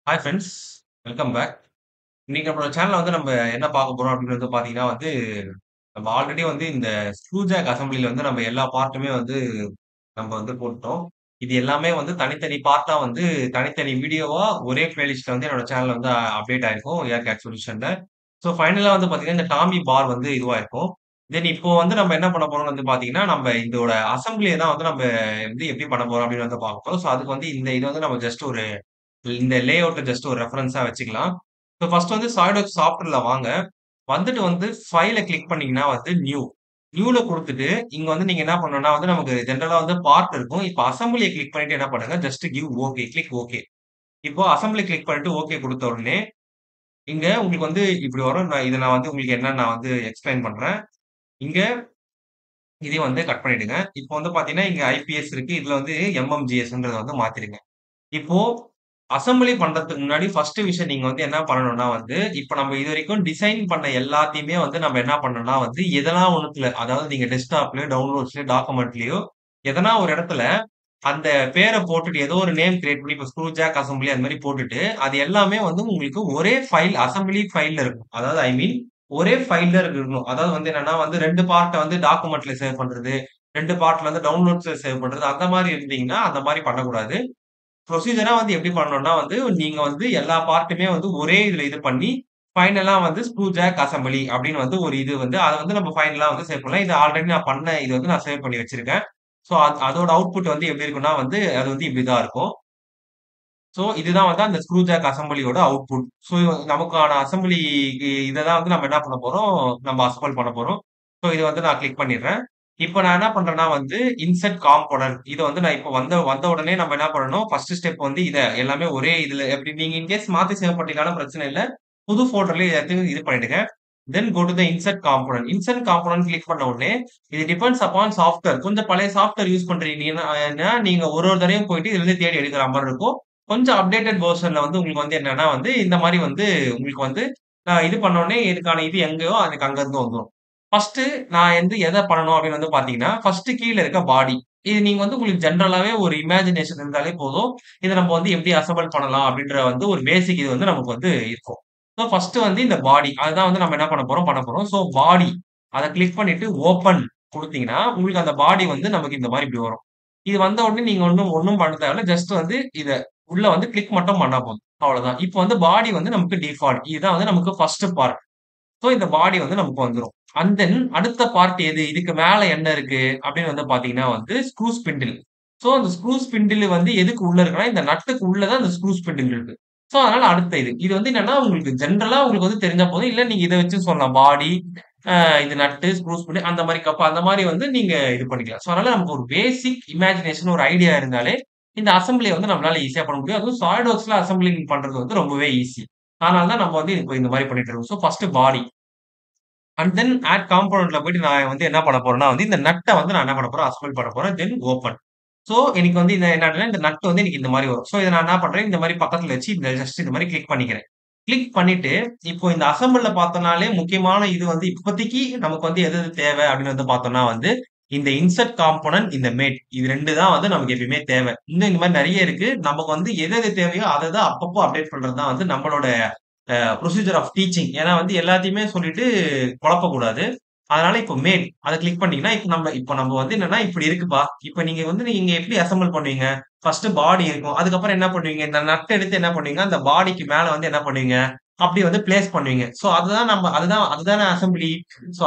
Hi friends. Welcome back. இன்னைக்கு நம்மளோட சேனல்ல நம்ம என்ன பார்க்க போறோம் அப்படின்னு பார்த்தீங்கன்னா நம்ம ஆல்ரெடி இந்த ஸ்க்ரூ ஜாக் அசெம்பிளில நம்ம எல்லா பார்ட்டுமே நம்ம போட்டுட்டோம். இது எல்லாமே தனித்தனி பார்ட்டா தனித்தனி வீடியோவா ஒரே பிளேலிஸ்ட்ல என்னோட சேனல்ல அப்டேட் ஆயிருக்கும் ஏர் கேட் சொல்யூஷன்ல. ஸோ ஃபைனலா பார்த்தீங்கன்னா, இந்த டாமி பார் இதுவா இருக்கும். தென் இப்போ நம்ம என்ன பண்ண போறோம்னு பார்த்தீங்கன்னா, நம்ம இதோட அசெம்பிளிய தான் நம்ம எப்படி பண்ண போறோம் அப்படின்னு பார்க்க போறோம். ஸோ அதுக்கு இந்த இது நம்ம ஜஸ்ட் இந்த லே அவுட்ட ஜஸ்ட் ஒரு ரெஃபரன்ஸா வச்சுக்கலாம். ஸோ ஃபர்ஸ்ட் சாலிட்வொர்க்ஸ் சாஃப்ட்வேர்ல வாங்க. வந்துட்டு ஃபைல கிளிக் பண்ணீங்கன்னா நியூ. நியூல குடுத்துட்டு, இங்க நீங்க என்ன பண்ணணும்னா நமக்கு ஜெனரலா பார்ட் இருக்கும். இப்ப அசெம்பிளிய கிளிக் பண்ணிட்டு என்ன பண்ணுங்க, just give okay. Click okay. இப்போ அசெம்பிளி கிளிக் பண்ணிட்டு ஓகே குடுத்த உடனே, இங்க உங்களுக்கு இப்படி வரும். நான் உங்களுக்கு என்னன்னு நான் எக்ஸ்பிளைன் பண்றேன். இங்க இதையும் கட் பண்ணிடுங்க. இப்போ பார்த்தீங்கன்னா, இங்க ஐபிஎஸ் இருக்கு. இதுல எம்எம்ஜிஎஸ்ன்றத மாத்திருங்க. இப்போ அசெம்பிளி பண்றதுக்கு முன்னாடி ஃபர்ஸ்ட் விஷயம் நீங்க என்ன பண்ணணும்னா இப்ப நம்ம இதுவரைக்கும் டிசைன் பண்ண எல்லாத்தையுமே நம்ம என்ன பண்ணணும்னா எதனா ஒண்ணுத்துல அதாவது நீங்க டெஸ்க்டாப்லயோ, டவுன்லோட்ஸ்லயோ, டாக்குமெண்ட்லயோ எதனா ஒரு இடத்துல அந்த பேர போட்டுட்டு ஏதோ ஒரு நேம் கிரியேட் பண்ணி இப்ப ஸ்க்ரூ ஜாக் அசெம்பிளி அந்த மாரி போட்டுட்டு, அது எல்லாமே உங்களுக்கு ஒரே ஃபைல் அசெம்பிளி ஃபைல்ல இருக்கும். அதாவது ஐ மீன் ஒரே ஃபைல்ல இருக்கணும். அதாவது என்னன்னா 2 பார்ட்ட டாக்குமெண்ட்ல சேவ் பண்றது, 2 பார்ட்ல டவுன்லோட்ஸ்ல சேவ் பண்றது அந்த மாரி இருந்தீங்கன்னா, அந்த மாரி பண்ணக்கூடாது. ப்ரொசீஜரா எப்படி பண்ணணும்னா நீங்க எல்லா பார்ட்டுமே ஒரே இதுல இது பண்ணி, ஃபைனலா ஸ்க்ரூ ஜாக் அசெம்பிளி அப்படின்னு ஒரு இது அத நம்ம ஃபைனலா சேவ் பண்ணலாம். இது ஆல்ரெடி நான் பண்ண இது நான் சேவ் பண்ணி வச்சிருக்கேன். ஸோ அதோட அவுட்புட் எப்படி இருக்கும்னா அது இப்படிதான் இருக்கும். ஸோ இதுதான் அந்த ஸ்க்ரூ ஜாக் அசெம்பிளியோட அவுட்புட். ஸோ நமக்கான அசெம்பிளி இத தான் நம்ம என்ன பண்ண போறோம், நம்ம அசெம்பிள் பண்ண போறோம். ஸோ இத நான் கிளிக் பண்ணிடுறேன். இப்ப நான் என்ன பண்றேன்னா இன்சர்ட் காம்போனன்ட் இத நான் இப்ப வந்த வந்த உடனே நம்ம என்ன பண்ணணும், ஃபர்ஸ்ட் ஸ்டெப் இத எல்லாமே ஒரே இதுல எப்படி நீங்க இன்கேஸ் மாத்தி சேவ் பண்ணிட்டாலும் பிரச்சனை இல்ல. புது ஃபோல்டர்லயே எல்லாத்தையும் இது பண்ணிடுங்க. Then go to the insert component. Insert component click பண்ண உடனே இது டிபெண்ட்ஸ் அப்பான் சாஃப்ட்வேர். கொஞ்சம் பழைய சாஃப்ட்வேர் யூஸ் பண்றீங்கன்னா நீங்க ஒரு ஒரு தடவையும் போயிட்டு இதுல இருந்து தேடி எடுக்கிற மாரி இருக்கும். கொஞ்சம் அப்டேட்டட் வெர்ஷன்ல உங்களுக்கு என்னன்னா இந்த மாரி உங்களுக்கு இது பண்ண உடனே இதுக்கான இது எங்கேயோ அதுக்கு அங்க இருந்து வந்துரும். ஃபர்ஸ்ட் நான் எத பண்ணணும் அப்படின்னு பார்த்தீங்கன்னா, ஃபர்ஸ்ட் கீழ இருக்க பாடி. இது நீங்க உங்களுக்கு ஜெனரலாவே ஒரு இமேஜினேஷன் இருந்தாலே போதும். இத நம்ம எப்படி அசெம்பிள் பண்ணலாம் அப்படின்ற ஒரு பேசிக் இது நமக்கு இருக்கும். ஸோ ஃபர்ஸ்ட் இந்த பாடி. அதுதான் நம்ம என்ன பண்ண போறோம். ஸோ பாடி அத கிளிக் பண்ணிட்டு ஓப்பன் குடுத்தீங்கன்னா, உங்களுக்கு அந்த பாடி நமக்கு இந்த மாரி இப்படி வரும். இது வந்த உடனே நீங்க ஒண்ணும் பண்ண தேவையில்ல. ஜஸ்ட் இத உள்ள கிளிக் மட்டும் பண்ணா போதும். அவ்வளவுதான். இப்போ பாடி நமக்கு டிஃபால்ட். இதுதான் நமக்கு ஃபர்ஸ்ட் பார்ட். சோ இந்த பாடி நமக்கு வந்துரும். அண்ட் தென் அடுத்த பார்ட் எது? இதுக்கு மேல என்ன இருக்கு? அப்படின்னு பார்த்தீங்கன்னா ஸ்க்ரூ ஸ்பிண்டில். சோ அந்த ஸ்க்ரூ ஸ்பிண்டில் எதுக்கு உள்ள இருக்குன்னா, இந்த நட்டுக்கு உள்ள தான் அந்த ஸ்க்ரூ ஸ்பிண்டில் இருக்கு. சோ அதனால அடுத்த இது. இது என்னன்னா உங்களுக்கு ஜெனரலா உங்களுக்கு தெரிஞ்சா போதும். இல்ல நீங்க இத வச்சு சொல்லலாம். பாடி, இது நட்டு, ஸ்க்ரூ ஸ்பிண்டில் அந்த மாரி கப் அந்த மாரி நீங்க இது பண்ணிக்கலாம். சோ அதனால நமக்கு ஒரு பேசிக் இமேஜினேஷன் ஒரு ஐடியா இருந்தாலே, இந்த அசெம்பிளிய நம்மளால ஈஸியா பண்ண முடியும். அதுவும் சாலிட்வொர்க்ஸ்ல அசெம்பிளிங் பண்றது ரொம்பவே ஈஸி. அதனால தான் நம்ம இப்போ இந்த மாரி பண்ணிட்டு இருக்கோம். So first body. And then add காம்போனன்ட்ல போயிட்டு நான் என்ன பண்ண போறேன்னா இந்த நட்ட நான் என்ன பண்ண போறேன், அசெம்பிள் பண்ண போறேன். தென் ஓப்பன். சோ எனக்கு இந்த என்னன்னா இந்த நட் எனக்கு இந்த மாரி வரும். சோ இத நான் என்ன பண்றேன், இந்த மாரி பக்கத்துல வச்சு இந்த ஜஸ்ட் இந்த மாரி கிளிக் பண்ணிக்கிறேன். கிளிக் பண்ணிட்டு, இப்போ இந்த அசெம்பிள்ல பார்த்தோம்னாலே முக்கியமான இது இப்போதைக்கு நமக்கு எது எது தேவை அப்படின்னு பார்த்தோம்னா இந்த இன்சர்ட் காம்போனன்ட், இந்த மேட். இது 2 தான் நமக்கு எப்பயுமே தேவை. இன்னும் இந்த மாரி நெறைய இருக்கு. நமக்கு எது எது தேவையோ அத தான் அப்பப்போ அப்டேட் பண்றது தான் நம்மளோட ப்ரொசீஜர் ஆஃப் டீச்சிங். ஏன்னா எல்லாத்தையுமே சொல்லிட்டு குழப்பக்கூடாது. அதனால இப்போ மேல் அத கிளிக் பண்ணீங்கன்னா, இப்ப நம்ம என்னன்னா, இப்படி இருக்குப்பா. இப்ப நீங்க நீங்க எப்படி அசெம்பிள் பண்ணுவீங்க? ஃபர்ஸ்ட் பாடி இருக்கும். அதுக்கப்புறம் என்ன பண்ணுவீங்க? இந்த நட் எடுத்து என்ன பண்ணுவீங்க? அந்த பாடிக்கு மேல என்ன பண்ணுவீங்க? அப்படி பிளேஸ் பண்ணுவீங்க. சோ அதுதான் அதுதானே அசெம்பிளி. சோ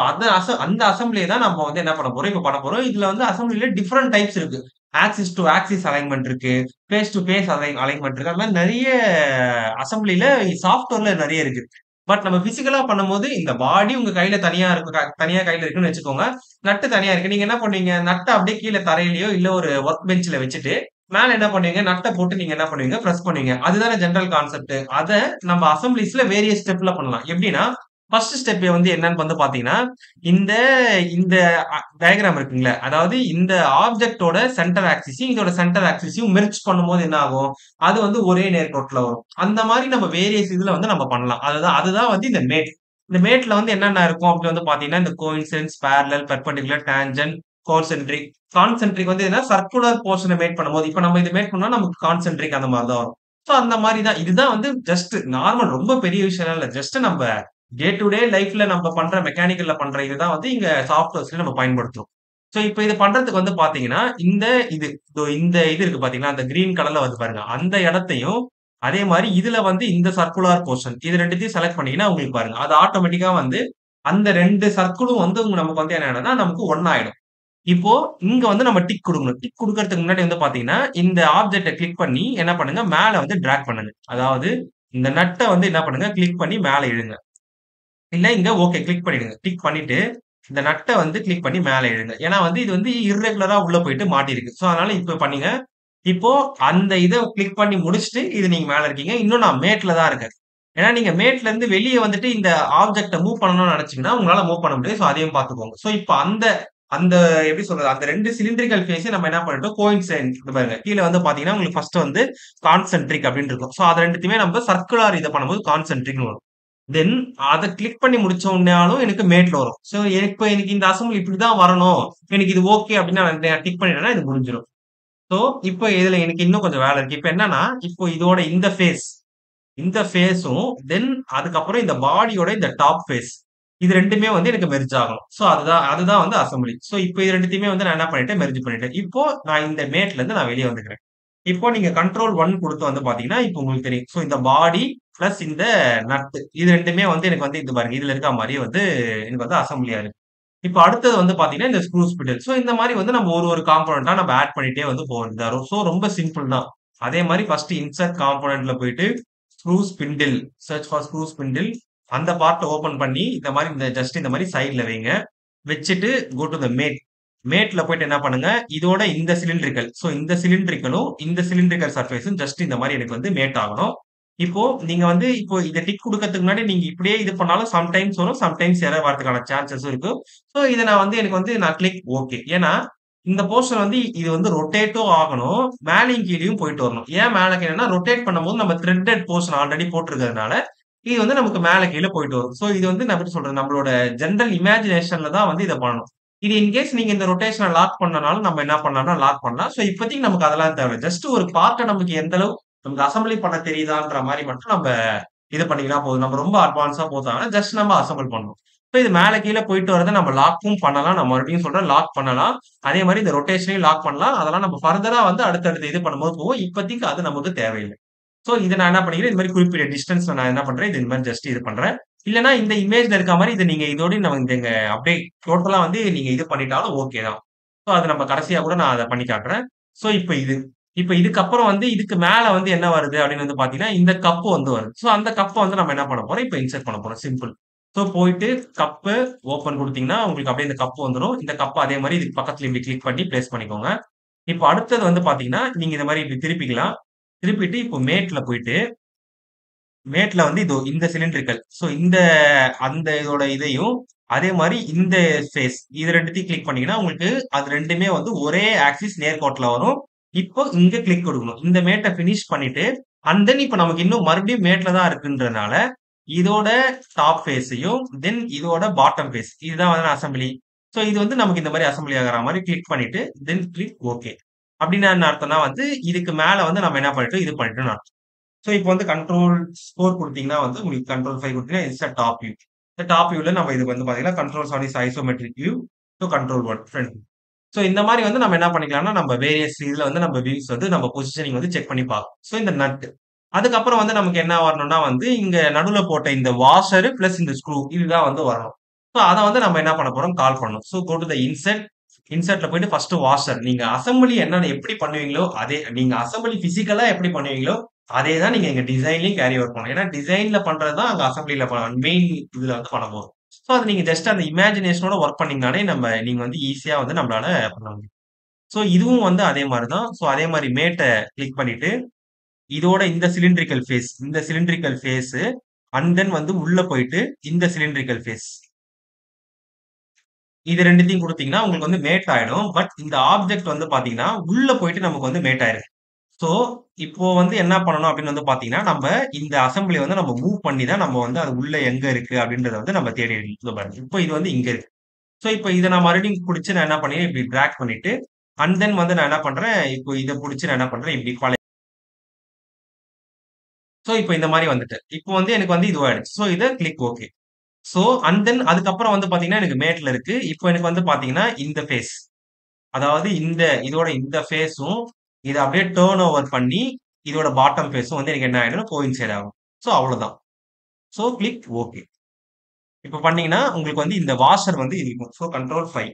அந்த அசெம்பிளிய தான் நம்ம என்ன பண்ண போறோம், இப்ப பண்ண போறோம். இதுல அசெம்பிளில டிஃபரெண்ட் டைப்ஸ் இருக்கு. ஆக்சிஸ் டூ ஆக்சிஸ் அலைன்மென்ட் இருக்கு. பேஸ் டூ பேஸ் அலைன்மென்ட் இருக்கு. அந்த மாரி நெறைய அசெம்பிளில சாஃப்ட்வேர்ல நெறைய இருக்கு. பட் நம்ம பிசிக்கலா பண்ணும்போது இந்த பாடி உங்க கையில தனியா இருக்கு. தனியா கையில இருக்குன்னு வச்சுக்கோங்க. நட்டு தனியா இருக்கு. நீங்க என்ன பண்ணுவீங்க? நட்ட அப்படியே கீழ தரையிலயோ இல்ல ஒரு வொர்க் பெஞ்ச்ல வச்சுட்டு, மேல என்ன பண்ணுவீங்க? நட்ட போட்டு நீங்க என்ன பண்ணுவீங்க? பிரஸ் பண்ணுவீங்க. அதுதானே ஜெனரல் கான்செப்ட். அத நம்ம அசெம்பிளிஸ்ல வேரியஸ் ஸ்டெப்ல பண்ணலாம். எப்படின்னா, ஃபர்ஸ்ட் ஸ்டெப் என்னன்னு பார்த்தீங்கன்னா, இந்த இந்த டயகிராம் இருக்குங்களா? அதாவது இந்த ஆப்ஜெக்ட்டோட சென்டர் ஆக்சிஸையும், இதோட சென்டர் ஆக்சிஸையும் மெர்ஜ் பண்ணும்போது என்ன ஆகும்? அது ஒரே நேர்கோட்டுல வரும். அந்த மாரி நம்ம வேரியஸ் இதுல நம்ம பண்ணலாம். அதுதான் அதுதான் இந்த மேட். இந்த மேட்ல என்னென்ன இருக்கும் அப்படி பார்த்தீங்கன்னா, இந்த coincidence, parallel, perpendicular, tangent, concentric. Concentric என்ன சர்க்குலர் போர்ஷன மேட் பண்ணும்போது, இப்ப நம்ம இத மேட் பண்ணா நமக்கு கான்சென்ட்ரிக் அந்த மாரி தான் வரும். சோ அந்த மாரி தான். இதுதான் வந்து ஜஸ்ட் நார்மல் ரொம்ப பெரிய விஷயம்லாம் இல்ல. ஜஸ்ட் நம்ப டே டு டே லைஃப்ல நம்ம பண்ற மெக்கானிக்கல்ல பண்ற இதுதான் வந்து இங்க சாஃப்ட்வேர்ஸ்ல நம்ம பயன்படுத்துறோம். சோ இப்ப இது பண்றதுக்கு வந்து பாத்தீங்கன்னா, இது இதோ இந்த இது இருக்கு பாத்தீங்களா? அந்த கிரீன் கலர்ல வருது பாருங்க. அந்த இடத்தையும் அதே மாரி இதுல வந்து இந்த சர்க்குலர் போர்ஷன் இது 2த்தையும் செலக்ட் பண்ணீங்கன்னா, உங்களுக்கு பாருங்க. அது ஆட்டோமேட்டிக்கா வந்து அந்த 2 சர்க்கிளும் வந்து நமக்கு வந்து என்ன ஆயிடும்னா, நமக்கு ஒண்ணாயிடும். இப்போ இங்க வந்து நம்ம டிக் குடுக்கணும். டிக் குடுக்கறதுக்கு முன்னாடி வந்து பாத்தீங்கன்னா, இந்த ஆப்ஜெக்ட்ட கிளிக் பண்ணி என்ன பண்ணுங்க, மேல வந்து டிராக் பண்ணுங்க. அதாவது இந்த நட்ட வந்து என்ன பண்ணுங்க, கிளிக் பண்ணி மேல இழுங்க. இல்ல இங்க ஓகே கிளிக் பண்ணிடுங்க. கிளிக் பண்ணிட்டு, இந்த நட்ட வந்து கிளிக் பண்ணி மேல இழுங்க. ஏன்னா வந்து இது வந்து இர்ரெகுலரா உள்ள போயிட்டு மாட்டியிருக்கு. சோ அதனால இப்ப பண்ணீங்க. இப்போ அந்த இத கிளிக் பண்ணி முடிச்சுட்டு, இது நீங்க மேல இருக்கீங்க. இன்னும் நான் மேட்ல தான் இருக்கேன். ஏன்னா நீங்க மேட்ல இருந்து வெளிய வந்துட்டு இந்த ஆப்ஜெக்ட்ட மூவ் பண்ணணும்னு நெனச்சீங்கன்னா, உங்களால மூவ் பண்ண முடியாது. சோ அதையும் பாத்துக்கோங்க. சோ இப்ப அந்த அந்த எப்படி சொல்றது? அந்த 2 சிலிண்ட்ரிக்கல் ஃபேஸையும் நம்ம என்ன பண்ணிட்டோம், கோயின்சைட் இங்க பாருங்க. கீழ வந்து பாத்தீங்கன்னா, உங்களுக்கு ஃபர்ஸ்ட் வந்து கான்சென்ட்ரிக் அப்படின்னு இருக்கும். சோ அத 2த்தையுமே நம்ம சர்க்குலர் இத பண்ணும்போது கான்சென்ட்ரிக்ன்னு வரும். தென் அத கிளிக் பண்ணி முடிச்ச உடனேயாலும் எனக்கு மேட்ல வரும். சோ இப்ப எனக்கு இந்த அசெம்பிளி இப்படிதான் வரணும். எனக்கு இது ஓகே அப்படின்னு நான் டிக் பண்ணிட்டேன்னா இது முடிஞ்சிரும். சோ இப்ப இதுல எனக்கு இன்னும் கொஞ்சம் வேலை இருக்கு. இப்ப என்னன்னா, இப்போ இதோட இந்த ஃபேஸும் தென் அதுக்கப்புறம் இந்த பாடியோட இந்த டாப் ஃபேஸ். இது 2மே வந்து எனக்கு மெர்ஜ் ஆகணும். சோ அதுதான் வந்து அசெம்பிளி. சோ இப்ப இது 2த்தையுமே வந்து நான் என்ன பண்ணிட்டேன், மெர்ஜ் பண்ணிட்டேன். இப்போ நான் இந்த மேட்ல இருந்து நான் வெளிய வந்துக்கிறேன். இப்போ நீங்க கண்ட்ரோல் 1 குடுத்து வந்து பாத்தீங்கன்னா, இப்போ உங்களுக்கு தெரியும். சோ இந்த பாடி பிளஸ் இந்த நட் இது 2மே வந்து எனக்கு வந்து இது பாருங்க. இதுல இருக்க மாரியே வந்து எனக்கு வந்து அசெம்பிளியா இருக்கு. இப்ப அடுத்தது வந்து பாத்தீங்கன்னா, இந்த ஸ்க்ரூ ஸ்பிடில். சோ இந்த மாரி வந்து நம்ம ஒரு காம்போனன்ட்டா நம்ம ஆட் பண்ணிட்டே வந்து போக வேண்டியதா வரும். சோ ரொம்ப சிம்பிள் தான். அதே மாரி ஃபர்ஸ்ட் இன்சர்ட் காம்போனன்ட்ல போயிட்டு screw spindle, search for screw spindle அந்த பார்ட்ட ஓப்பன் பண்ணி இந்த மாரி ஜஸ்ட் இந்த மாரி சைட்ல வைங்க. வச்சுட்டு கோ டூ த மேட். மேட்ல போயிட்டு என்ன பண்ணுங்க, இதோட இந்த சிலிண்ட்ரிக்கல். சோ இந்த சிலிண்ட்ரிக்கலும், இந்த சிலிண்ட்ரிக்கல் சர்ஃபேஸும் ஜஸ்ட் இந்த மாரி எனக்கு வந்து மேட் ஆகணும். இப்போ நீங்க வந்து இப்போ இத டிக் குடுக்கறதுக்கு முன்னாடி நீங்க இப்படியே இது பண்ணாலும் சம்டைம்ஸ் வரும். சம்டைம்ஸ் எரர் வரதுக்கான சான்சஸும் இருக்கு. சோ இத நான் வந்து எனக்கு வந்து நான் கிளிக் ஓகே. ஏன்னா, இந்த போர்ஷன் வந்து இது வந்து ரொட்டேட்டும் ஆகணும். மேலயும் கீழயும் போயிட்டு வரணும். ஏன் மேல கீழன்னா, ரொட்டேட் பண்ணும்போது நம்ம த்ரெட்டட் போர்ஷன் ஆல்ரெடி போட்டிருக்கிறதுனால, இது வந்து நமக்கு மேல கீழ போயிட்டு வரும். சோ இது வந்து நான் எப்படி சொல்றது, நம்மளோட ஜெனரல் இமேஜினேஷன்ல தான் வந்து இத பண்ணணும். இது இன்கேஸ் நீங்க இந்த ரொட்டேஷன லாக் பண்ணனாலும் நம்ம என்ன பண்ணலாம்னா லாக் பண்ணலாம். சோ இப்போதைக்கு நமக்கு அதெல்லாம் தேவையில்ல. ஜஸ்ட் ஒரு பார்ட்ட நமக்கு எந்த அளவு நமக்கு அசெம்பிளி பண்ண தெரியுதான்ற மாரி மட்டும் நம்ம இது பண்ணிக்கிட்டா போதும். நம்ம ரொம்ப அட்வான்ஸா போ தேவையில்ல. ஜஸ்ட் நம்ம அசெம்பிள் பண்ணணும். இப்ப இது மேல கீழ போயிட்டு வரத நம்ம லாக்கும் பண்ணலாம். நான் மறுபடியும் சொல்றேன் லாக் பண்ணலாம். அதே மாரி இந்த ரொட்டேஷனையும் லாக் பண்ணலாம். அதெல்லாம் நம்ம ஃபர்தரா வந்து அடுத்தடுத்து இது பண்ணும்போது போகும். இப்போதைக்கு அது நமக்கு தேவையில்ல. சோ இத நான் என்ன பண்ணிக்கிறேன், இந்த மாரி குறிப்பிட்ட டிஸ்டன்ஸ்ல நான் என்ன பண்றேன், இது இந்த மாரி ஜஸ்ட் இது பண்றேன். இல்லன்னா இந்த இமேஜ்ல இருக்க மாரி இத நீங்க இதோடயும் நம்ம இங்க அப்படியே டோட்டலா வந்து நீங்க இது பண்ணிட்டாலும் ஓகே தான். சோ அது நம்ம கடைசியா கூட நான் அத பண்ணி காட்டுறேன். சோ இப்ப இதுக்கப்புறம் வந்து இதுக்கு மேல வந்து என்ன வருது அப்படின்னு வந்து பாத்தீங்கன்னா, இந்த கப் வந்து வருது. சோ அந்த கப்ப வந்து நம்ம என்ன பண்ண போறோம், இப்ப இன்சர்ட் பண்ண போறோம். சிம்பிள். சோ போயிட்டு கப்பு ஓப்பன் குடுத்தீங்கன்னா, உங்களுக்கு அப்படியே இந்த கப் வந்துரும். இந்த கப்ப அதே மாரி இதுக்கு பக்கத்துல இப்படி கிளிக் பண்ணி பிளேஸ் பண்ணிக்கோங்க. இப்ப அடுத்தது வந்து பாத்தீங்கன்னா, நீங்க இந்த மாரி இப்படி திருப்பிக்கலாம். திருப்பிட்டு இப்போ மேட்ல வந்து இதோ இந்த சிலிண்ட்ரிக்கல். சோ அந்த இதோட இதையும், அதே மாரி இந்த ஃபேஸ் இது 2த்தையும் கிளிக் பண்ணீங்கன்னா, உங்களுக்கு அது 2மே வந்து ஒரே ஆக்சிஸ் நேர்கோட்டுல வரும். இப்போ இங்க கிளிக் குடுக்கணும். இந்த மேட்ட பினிஷ் பண்ணிட்டு, அண்ட் தென் இப்ப நமக்கு இன்னும் மறுபடியும் மேட்ல தான் இருக்குன்றனால, இதோட டாப் ஃபேஸையும், தென் இதோட பாட்டம் ஃபேஸ் இதுதான் வந்து அசெம்பிளி. சோ இது வந்து நமக்கு இந்த மாரி அசெம்பிளி ஆகுற மாரி கிளிக் பண்ணிட்டு, தென் கிளிக் ஓகே. அப்டின்னா என்ன அர்த்தம்னா வந்து, இதுக்கு மேல வந்து நம்ம என்ன பண்ணிட்டோம், இது பண்ணிட்டோம்னு அர்த்தம். சோ இப்போ வந்து கண்ட்ரோல் 4 குடுத்தீங்கன்னா வந்து உங்களுக்கு கண்ட்ரோல் 5 குடுத்தீங்கன்னா இன்சர்ட் டாப் வியூ. இந்த டாப் வியூல நம்ம இதுக்கு வந்து பாத்தீங்கன்னா control 7 is isometric view. So control 1 front. So இந்த மாரி வந்து நம்ம என்ன பண்ணிக்கலாம்னா, நம்ம வேரியஸ் இதுல வந்து நம்ம வியூஸ் வந்து நம்ம பொசிஷனிங் வந்து செக் பண்ணி பார்க்கலாம். சோ இந்த நட். அதுக்கப்புறம் வந்து நமக்கு என்ன வரணும்னா வந்து, இங்க நடுவுல போட்ட இந்த வாஷரு பிளஸ் இந்த ஸ்க்ரூ இதுதான் வந்து வரணும். சோ அத வந்து நம்ம என்ன பண்ண போறோம், கால் பண்ணணும். சோ கோ டூ த இன்சர்ட்ல போயிட்டு ஃபர்ஸ்ட் வாஷர். நீங்க அசெம்பிளி என்னன்னு எப்படி பண்ணுவீங்களோ, அதே நீங்க அசெம்பிளி பிசிக்கலா எப்படி பண்ணுவீங்களோ, அதே தான் நீங்க இங்க டிசைன்லயும் கேரி ஓவர் பண்ணணும். ஏன்னா டிசைன்ல பண்றது தான் அங்க அசெம்பிளில மெயின் இதுல வந்து பண்ண போறோம். சோ அது நீங்க ஜஸ்ட் அந்த இமேஜினேஷனோட ஒர்க் பண்ணீங்கனாலே நீங்க வந்து ஈஸியா வந்து நம்மளால பண்ண முடியும். சோ இதுவும் வந்து அதே மாரி தான். சோ அதே மாரி மேட்ட கிளிக் பண்ணிட்டு, இதோட இந்த சிலிண்ட்ரிக்கல் ஃபேஸு அண்ட் தென் வந்து உள்ள போயிட்டு இந்த சிலிண்ட்ரிக்கல் ஃபேஸ். இது 2த்தையும் குடுத்தீங்கன்னா, உங்களுக்கு வந்து மேட் ஆயிடும். பட் இந்த ஆப்ஜெக்ட் வந்து பாத்தீங்கன்னா, உள்ள போயிட்டு நமக்கு வந்து மேட் ஆயிருக்கு. சோ, இப்போ வந்து என்ன பண்ணணும் அப்படின்னு வந்து பார்த்தீங்கன்னா, நம்ப இந்த அசெம்பிளி வந்து நம்ம மூவ் பண்ணி தான் நம்ம வந்து அது உள்ள எங்க இருக்கு அப்படின்றத வந்து நம்ம தேடி எடுக்கணும். இதோ பாருங்க. இப்போ இது வந்து இங்க இருக்கு. சோ, இப்போ இத நான் மறுபடியும் புடிச்சு நான் என்ன பண்ணேன், இப்படி டிராக் பண்ணிட்டு, அண்ட் தென் வந்து நான் என்ன பண்றேன், இப்போ இத புடிச்சு நான் என்ன பண்றேன், இப்படி ஸோ இப்போ இந்த மாரி வந்துட்டு. இப்போ வந்து எனக்கு வந்து இதுவாயிடுச்சு. ஸோ இத click okay. So and then அதுக்கப்புறம் வந்து பார்த்தீங்கன்னா, எனக்கு மேட்ல இருக்கு. இப்போ எனக்கு வந்து பார்த்தீங்கன்னா, இந்த ஃபேஸ். அதாவது இதோட இந்த ஃபேஸும் இத அப்படியே டர்ன் ஓவர் பண்ணி, இதோட பாட்டம் ஃபேஸும் வந்து எனக்கு என்ன ஆயிடும்னா கோயின்சைட் ஆகும். ஸோ அவ்வளோதான். So click okay. இப்ப பண்ணீங்கன்னா, உங்களுக்கு வந்து இந்த வாஷர் வந்து இருக்கும். ஸோ கண்ட்ரோல் 5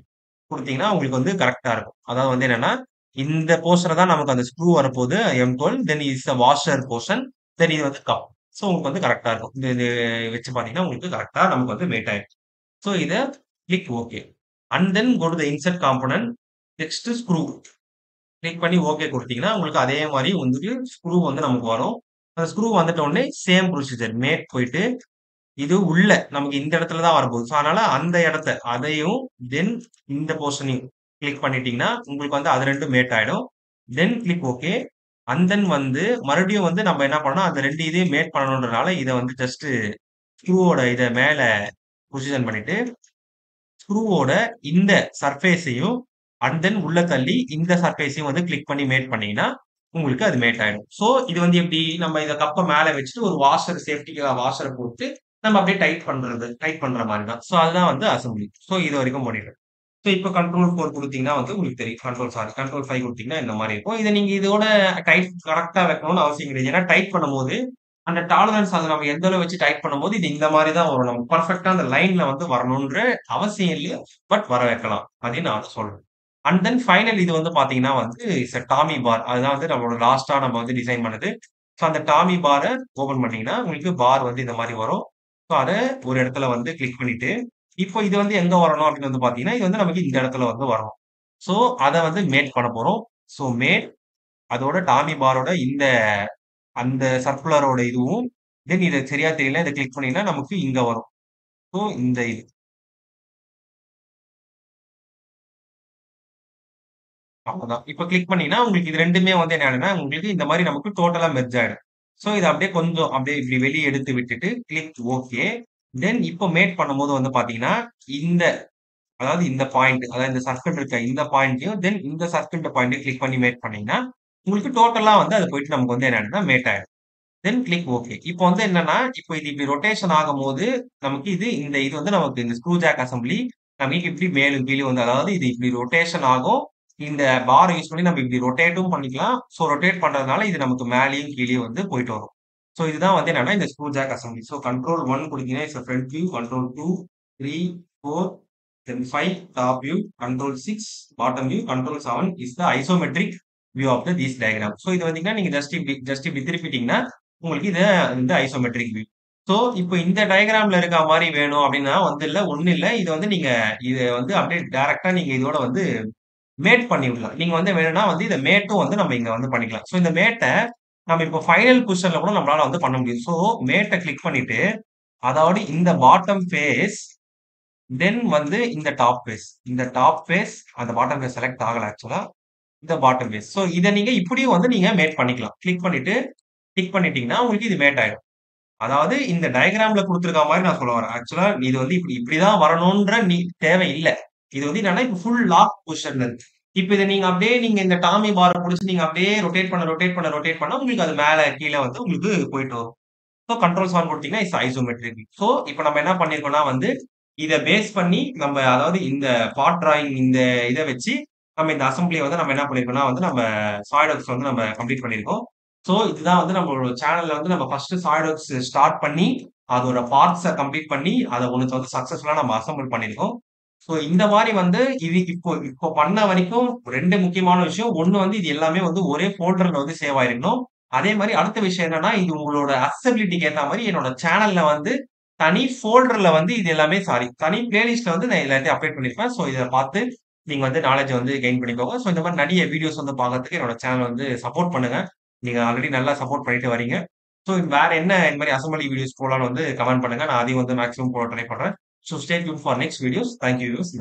குடுத்தீங்கன்னா, உங்களுக்கு வந்து கரெக்ட்டா இருக்கும். அதாவது வந்து என்னன்னா, இந்த போர்ஷன்ல தான் நமக்கு அந்த ஸ்க்ரூ வரப்போது M12 then is the washer portion. Then இது வந்து கப். ஸோ உங்களுக்கு வந்து கரெக்ட்டா இருக்கும். இது வச்சு பார்த்தீங்கன்னா, உங்களுக்கு கரெக்ட்டா நமக்கு வந்து மேட் ஆயிடும். ஸோ இத click okay. And then go to the insert component. Next screw. Click பண்ணி ஓகே குடுத்தீங்கன்னா, உங்களுக்கு அதே மாரி வந்துட்டு ஸ்க்ரூ வந்து நமக்கு வரும். அந்த ஸ்க்ரூ வந்துட்ட உடனே சேம் ப்ரொசீஜர். மேட் போயிட்டு இது உள்ள நமக்கு இந்த இடத்துல தான் வரப்போகுது. ஸோ, அதனால அந்த இடத்த அதையும் தென் இந்த போர்ஷனையும் கிளிக் பண்ணிட்டீங்கன்னா, உங்களுக்கு வந்து அது 2ம் மேட் ஆயிடும். தென் கிளிக் ஓகே. அண்ட் தென் வந்து மறுபடியும் வந்து நம்ம என்ன பண்ணணும், அந்த 2 இதையும் மேட் பண்ணணுன்றனால இத வந்து ஜஸ்ட் ஸ்க்ரூவோட இத மேல பொசிஷன் பண்ணிட்டு, ஸ்க்ரூவோட இந்த சர்ஃபேஸையும் அண்ட் தென் உள்ள தள்ளி இந்த சர்ஃபேஸையும் வந்து கிளிக் பண்ணி மேட் பண்ணீங்கன்னா, உங்களுக்கு அது மேட் ஆயிடும். ஸோ, இது வந்து எப்படி நம்ம இத கப்ப மேல வச்சுட்டு ஒரு வாஷர் சேஃப்டிக்காக வாஷர போட்டு நம்ம அப்படியே டைட் பண்ற மாரி தான். ஸோ, அதுதான் வந்து அசெம்பிளி. ஸோ, இதுவரைக்கும் பண்ணிட்டோம். ஸோ, இப்ப கண்ட்ரோல் 4 குடுத்தீங்கன்னா வந்து உங்களுக்கு தெரியும். கண்ட்ரோல் 5 குடுத்தீங்கன்னா இந்த மாரி இருக்கும். இத நீங்க இதோட டைட் கரெக்ட்டா வைக்கணும்னு அவசியம் கிடையாது. ஏன்னா டைட் பண்ணும்போது, அந்த டாலரன்ஸ் அத நம்ம எந்த அளவு வச்சு டைட் பண்ணும்போது, இது இந்த மாரி தான் வரும். நம்ம பெர்ஃபெக்ட்டா அந்த லைன்ல வந்து வரணுன்ற அவசியம் இல்ல. பட் வர வைக்கலாம். அதையும் நான் சொல்றேன். அண்ட் தென் ஃபைனல் இது வந்து பார்த்தீங்கன்னா வந்து இட்ஸ் அ டாமி பார். அதுதான் வந்து நம்மளோட லாஸ்ட்டா நம்ம வந்து டிசைன் பண்ணது. ஸோ அந்த டாமி பார ஓப்பன் பண்ணீங்கன்னா, உங்களுக்கு பார் வந்து இந்த மாரி வரும். ஸோ அத ஒரு இடத்துல வந்து கிளிக் பண்ணிட்டு, இப்போ இது வந்து எங்க வரணும் அப்படின்னு வந்து பார்த்தீங்கன்னா, இது வந்து நமக்கு இந்த இடத்துல வந்து வரணும். ஸோ அத வந்து மேட் பண்ண போறோம். ஸோ மேட் அதோட டாமி பாரோட அந்த சர்க்குலரோட இதுவும், தென் இது சரியா தெரியல. இத கிளிக் பண்ணீங்கன்னா, நமக்கு இங்க வரும். ஸோ இந்த இது. அவ்வளோதான். இப்ப கிளிக் பண்ணீங்கன்னா, உங்களுக்கு இது 2மே வந்து என்ன ஆயிடும்னா, உங்களுக்கு இந்த மாரி நமக்கு டோட்டலா மெர்ஜ் ஆயிடும். ஸோ இத அப்படியே கொஞ்சம் அப்படியே இப்படி வெளிய எடுத்து விட்டுட்டு, கிளிக் ஓகே. தென் இப்போ மேட் பண்ணும்போது வந்து பார்த்தீங்கன்னா, இந்த அதாவது இந்த பாயிண்ட் அதாவது இந்த சர்க்கிள் இருக்க இந்த பாயிண்ட்டையும், தென் இந்த சர்க்கிள்ட்ட பாயிண்ட்டையும் கிளிக் பண்ணி மேட் பண்ணீங்கன்னா, உங்களுக்கு டோட்டலா வந்து அது போயிட்டு நமக்கு வந்து என்ன ஆயிடும்னா, மேட் ஆயிடும். தென் கிளிக் ஓகே. இப்போ வந்து என்னன்னா, இப்போ இது இப்படி ரொட்டேஷன் ஆகும்போது, நமக்கு இது வந்து நமக்கு இந்த ஸ்க்ரூ ஜாக் அசெம்பிளி நமக்கு இப்படி மேலும் கீழும் வந்து அதாவது இது இப்படி ரொட்டேஷன் ஆகும். இந்த பார யூஸ் பண்ணி நம்ம இப்படி ரொட்டேட்டும் பண்ணிக்கலாம். ஸோ ரொட்டேட் பண்றதுனால இது நமக்கு மேலயும் கீழயும் வந்து போயிட்டு வரும். ஸோ இதுதான் வந்து என்னன்னா, இந்த screw jack assembly. So control 1 குடுத்தீங்கன்னா, it's front view. Control 2, 3, 4 then 5 top view. Control 6 bottom view. Control 7 is the isometric view of these diagram. So இது வந்தீங்கன்னா, நீங்க ஜஸ்ட் இப்படி திருப்பிட்டீங்கன்னா, உங்களுக்கு இந்த ஐசோமெட்ரிக் வியூ. ஸோ, இப்போ இந்த டயகிராம்ல இருக்கா மாரி வேணும் அப்டின்னா வந்து இல்ல, ஒண்ணும் இல்ல. இது வந்து நீங்க இத வந்து அப்டியே டைரக்ட்டா நீங்க இதோட வந்து மேட் பண்ணி விடலாம். நீங்க வந்து வேணும்னா வந்து இத மேட்டும் வந்து நம்ம இங்க வந்து பண்ணிக்கலாம். ஸோ, இந்த மேட்ட நம்ம இப்போ ஃபைனல் பொசிஷன்ல கூட நம்மளால வந்து பண்ண முடியும். ஸோ, மேட்ட கிளிக் பண்ணிட்டு, அதோட இந்த பாட்டம் ஃபேஸ், தென் வந்து இந்த டாப் ஃபேஸ். இந்த டாப் ஃபேஸ் அந்த பாட்டம் ஃபேஸ் செலக்ட் ஆகல ஆக்சுவலா. இந்த பாட்டம் ஃபேஸ். ஸோ, இத நீங்க இப்படியும் வந்து நீங்க மேட் பண்ணிக்கலாம். கிளிக் பண்ணிட்டு, டிக் பண்ணிட்டீங்கன்னா, உங்களுக்கு இது மேட் ஆயிடும். அதாவது இந்த டயகிராம்ல குடுத்திருக்க மாரி நான் சொல்ல வரேன். ஆக்சுவலா இது வந்து இப்படிதான் வரணுன்ற தேவை இல்ல. இது வந்து என்னன்னா, இப்ப ஃபுல் லாக் பொசிஷன்ல இருக்கு. இப்ப இத நீங்க இந்த டாமி பார புடிச்சு நீங்க அப்படியே ரொட்டேட் பண்ண உங்களுக்கு அது மேல கீழ வந்து உங்களுக்கு போயிட்டு வரும். ஸோ கண்ட்ரோல் 7 குடுத்தீங்கன்னா, இட்ஸ் ஐசோமெட்ரிக். ஸோ இப்ப நம்ம என்ன பண்ணியிருக்கோம்னா வந்து, இத பேஸ் பண்ணி நம்ம அதாவது இந்த பார்ட் டிராயிங் இத வச்சு, நம்ம இந்த அசெம்பிளிய வந்து நம்ம என்ன பண்ணியிருக்கோம்னா வந்து நம்ம சாலிட்வொர்க்ஸ் வந்து நம்ம கம்ப்ளீட் பண்ணியிருக்கோம். ஸோ இதுதான் வந்து நம்மளோட சேனல்ல வந்து நம்ம ஃபர்ஸ்ட் சாலிட்வொர்க்ஸ் ஸ்டார்ட் பண்ணி, அதோட பார்ட்ஸ கம்ப்ளீட் பண்ணி, அத ஒண்ணு வந்து சக்சஸ்ஃபுல்லா நம்ம அசெம்பிள் பண்ணியிருக்கோம். ஸோ இந்த மாரி வந்து இது இப்போ இப்போ பண்ண வரைக்கும் 2 முக்கியமான விஷயம். ஒண்ணு வந்து இது எல்லாமே வந்து ஒரே ஃபோல்டர்ல வந்து சேவ் ஆயிருக்கணும். அதே மாரி அடுத்த விஷயம் என்னன்னா, இது உங்களோட அக்சஸிபிலிட்டிக்கு ஏத்தா மாரி என்னோட சேனல்ல வந்து தனி ஃபோல்டர்ல வந்து இது எல்லாமே தனி பிளேலிஸ்ட்ல வந்து நான் எல்லாத்தையும் அப்டேட் பண்ணியிருப்பேன். ஸோ இத பார்த்து நீங்க வந்து நாலேட்ஜ வந்து கெயின் பண்ணிக்கோங்க. ஸோ இந்த மாரி நெறைய வீடியோஸ் வந்து பார்க்கறதுக்கு என்னோட சேனல் வந்து சப்போர்ட் பண்ணுங்க. நீங்க ஆல்ரெடி நல்லா சப்போர்ட் பண்ணிட்டு வரீங்க. ஸோ வேற என்ன இந்த மாரி அசெம்பிளி வீடியோஸ் போலான்னு வந்து கமெண்ட் பண்ணுங்க. நான் அதையும் வந்து மேக்ஸிமம் போட ட்ரை பண்றேன். So stay tune for next videos. Thank you viewers.